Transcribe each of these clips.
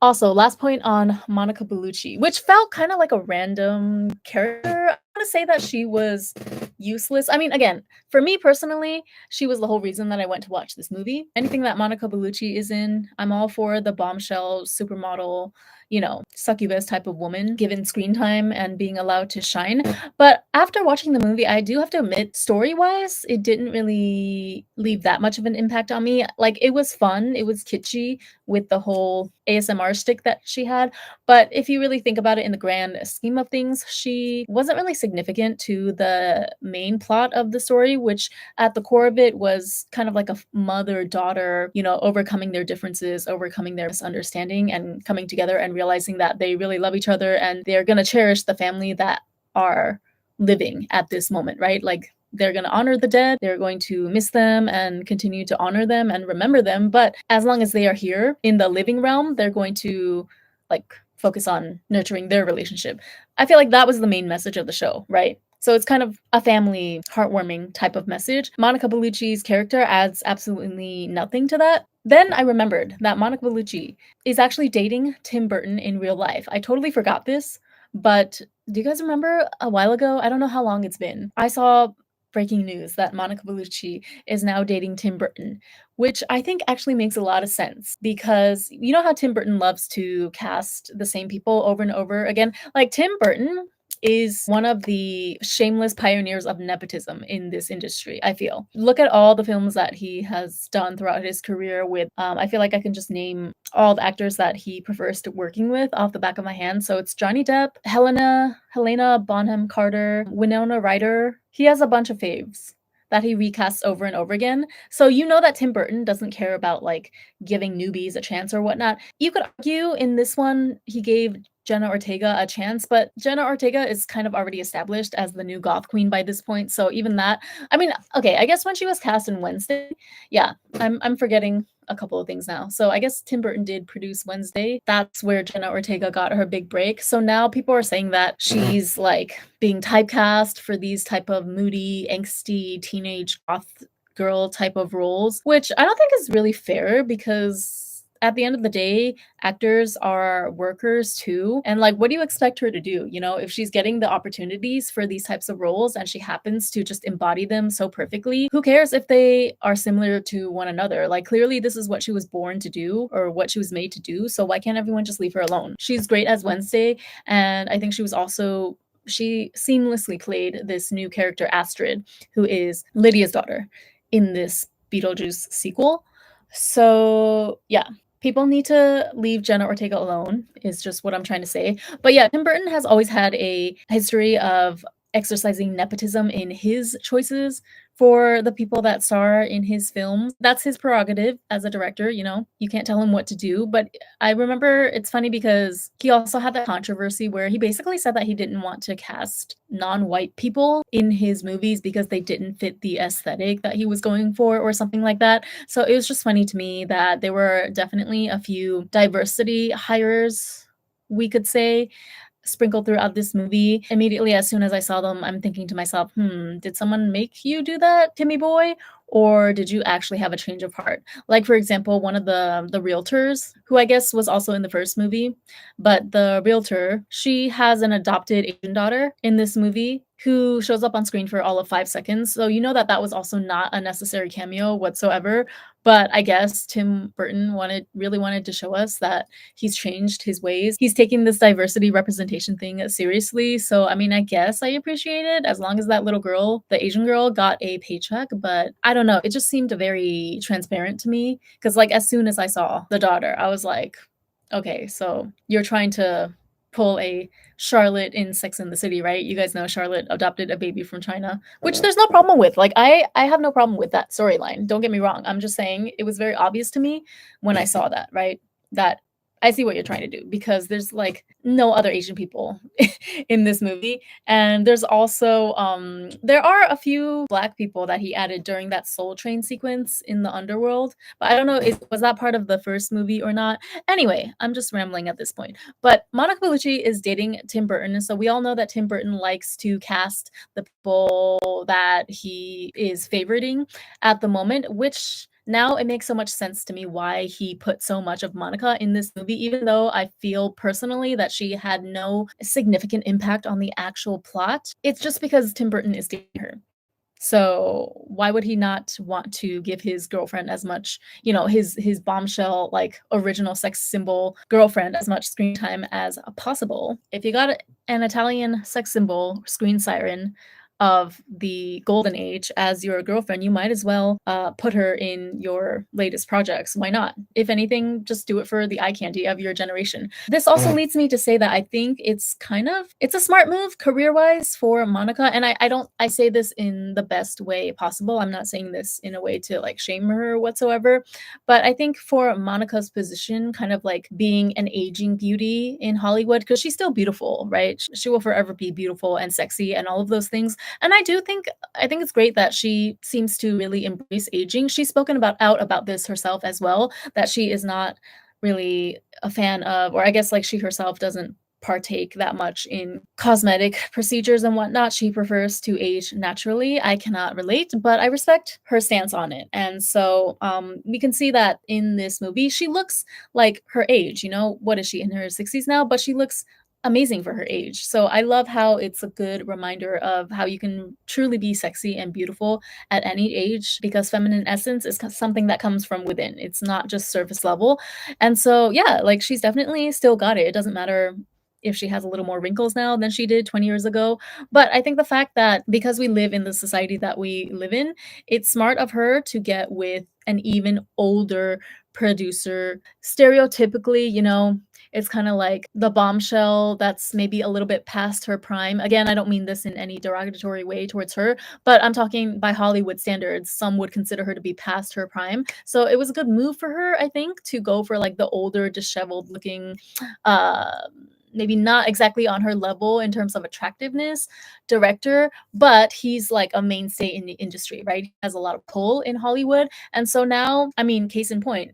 Also, last point on Monica Bellucci, which felt kind of like a random character. I want to say that she was useless. I mean, again, for me personally, she was the whole reason that I went to watch this movie. Anything that Monica Bellucci is in, I'm all for the bombshell supermodel, succubus type of woman given screen time and being allowed to shine. But after watching the movie, I do have to admit, story-wise, it didn't really leave that much of an impact on me. Like, it was fun, it was kitschy with the whole ASMR stick that she had. But if you really think about it in the grand scheme of things, she wasn't really significant to the main plot of the story, which at the core of it was kind of like a mother-daughter, overcoming their differences, overcoming their misunderstanding, and coming together and realizing that they really love each other and they're going to cherish the family that are living at this moment, right? Like, they're going to honor the dead, they're going to miss them and continue to honor them and remember them, but as long as they are here in the living realm, they're going to like focus on nurturing their relationship. I feel like that was the main message of the show, right? So it's kind of a family heartwarming type of message. Monica Bellucci's character adds absolutely nothing to that. Then I remembered that Monica Bellucci is actually dating Tim Burton in real life. I totally forgot this, but do you guys remember a while ago? I don't know how long it's been. I saw breaking news that Monica Bellucci is now dating Tim Burton, which I think actually makes a lot of sense because you know how Tim Burton loves to cast the same people over and over again? Like, Tim Burton is one of the shameless pioneers of nepotism in this industry, I feel. Look at all the films that he has done throughout his career with, I feel like I can just name all the actors that he prefers to working with off the back of my hand. So it's Johnny Depp, Helena Bonham Carter, Winona Ryder. He has a bunch of faves that he recasts over and over again. So you know that Tim Burton doesn't care about like giving newbies a chance or whatnot. You could argue in this one he gave Jenna Ortega a chance, but Jenna Ortega is kind of already established as the new goth queen by this point. So even that, I mean, okay, I guess when she was cast in Wednesday, yeah, I'm forgetting a couple of things now. So I guess Tim Burton did produce Wednesday. That's where Jenna Ortega got her big break. So now people are saying that she's like being typecast for these type of moody, angsty teenage goth girl type of roles, which I don't think is really fair because at the end of the day, actors are workers too. And like, what do you expect her to do? If she's getting the opportunities for these types of roles and she happens to just embody them so perfectly, who cares if they are similar to one another? Like, clearly this is what she was born to do or what she was made to do. So why can't everyone just leave her alone? She's great as Wednesday. And I think she seamlessly played this new character, Astrid, who is Lydia's daughter in this Beetlejuice sequel. So yeah, people need to leave Jenna Ortega alone, is just what I'm trying to say. But yeah, Tim Burton has always had a history of exercising nepotism in his choices for the people that star in his films. That's his prerogative as a director, you can't tell him what to do. But I remember it's funny because he also had that controversy where he basically said that he didn't want to cast non-white people in his movies because they didn't fit the aesthetic that he was going for or something like that. So it was just funny to me that there were definitely a few diversity hires, we could say, sprinkled throughout this movie. Immediately as soon as I saw them, I'm thinking to myself, did someone make you do that, Timmy boy? Or did you actually have a change of heart? Like, for example, one of the realtors, who I guess was also in the first movie, but the realtor, she has an adopted Asian daughter in this movie who shows up on screen for all of 5 seconds. So you know that that was also not a necessary cameo whatsoever. But I guess Tim Burton really wanted to show us that he's changed his ways. He's taking this diversity representation thing seriously. So, I mean, I guess I appreciate it as long as that little girl, the Asian girl, got a paycheck. But I don't know. It just seemed very transparent to me because, like, as soon as I saw the daughter, I was like, okay, so you're trying to pull a Charlotte in Sex and the City, right? You guys know Charlotte adopted a baby from China, which there's no problem with. Like, I have no problem with that storyline. Don't get me wrong. I'm just saying it was very obvious to me when I saw that, right? That I see what you're trying to do because there's like no other Asian people in this movie. And there's also there are a few black people that he added during that Soul Train sequence in the underworld. But I don't know was that part of the first movie or not. Anyway, I'm just rambling at this point. But Monica Bellucci is dating Tim Burton. So we all know that Tim Burton likes to cast the people that he is favoriting at the moment, which Now it makes so much sense to me why he put so much of Monica in this movie, even though I feel personally that she had no significant impact on the actual plot. It's just because Tim Burton is dating her. So why would he not want to give his girlfriend as much, his bombshell, like original sex symbol girlfriend as much screen time as possible? If you got an Italian sex symbol screen siren of the golden age as your girlfriend, you might as well put her in your latest projects. Why not? If anything, just do it for the eye candy of your generation. This also leads me to say that I think it's a smart move career-wise for Monica. And I say this in the best way possible. I'm not saying this in a way to like shame her whatsoever. But I think for Monica's position, kind of like being an aging beauty in Hollywood, because she's still beautiful, right? She will forever be beautiful and sexy and all of those things. And I think it's great that she seems to really embrace aging. She's spoken about this herself as well, that she is not really a fan of, or I guess like she herself doesn't partake that much in cosmetic procedures and whatnot. She prefers to age naturally. I cannot relate, but I respect her stance on it. And so we can see that in this movie, she looks like her age. What is she, in her 60s now? But she looks amazing for her age. So I love how it's a good reminder of how you can truly be sexy and beautiful at any age, because feminine essence is something that comes from within. It's not just surface level. And so yeah, like she's definitely still got it. It doesn't matter if she has a little more wrinkles now than she did 20 years ago. But I think the fact that because we live in the society that we live in, it's smart of her to get with an even older producer. Stereotypically, it's kind of like the bombshell that's maybe a little bit past her prime. Again, I don't mean this in any derogatory way towards her, but I'm talking by Hollywood standards. Some would consider her to be past her prime. So it was a good move for her, I think, to go for like the older, disheveled looking, uh, maybe not exactly on her level in terms of attractiveness director, but he's like a mainstay in the industry, right? He has a lot of pull in Hollywood. And so now, I mean, case in point,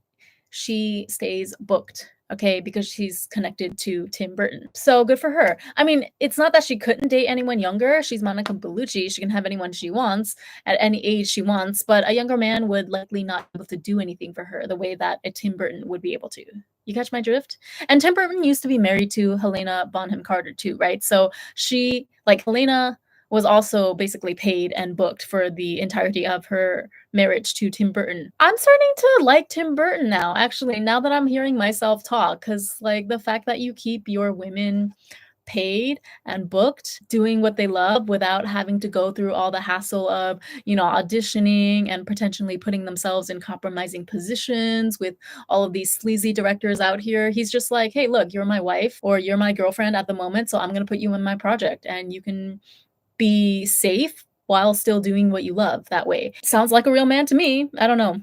she stays booked, okay, because she's connected to Tim Burton. So good for her. I mean, it's not that she couldn't date anyone younger. She's Monica Bellucci. She can have anyone she wants at any age she wants, but a younger man would likely not be able to do anything for her the way that a Tim Burton would be able to. You catch my drift? And Tim Burton used to be married to Helena Bonham Carter too, right? So Helena was also basically paid and booked for the entirety of her marriage to Tim Burton. I'm starting to like Tim Burton now, actually, now that I'm hearing myself talk, because like the fact that you keep your women paid and booked doing what they love without having to go through all the hassle of, auditioning and potentially putting themselves in compromising positions with all of these sleazy directors out here. He's just like, hey, look, you're my wife or you're my girlfriend at the moment, so I'm going to put you in my project and you can be safe while still doing what you love that way. Sounds like a real man to me. I don't know.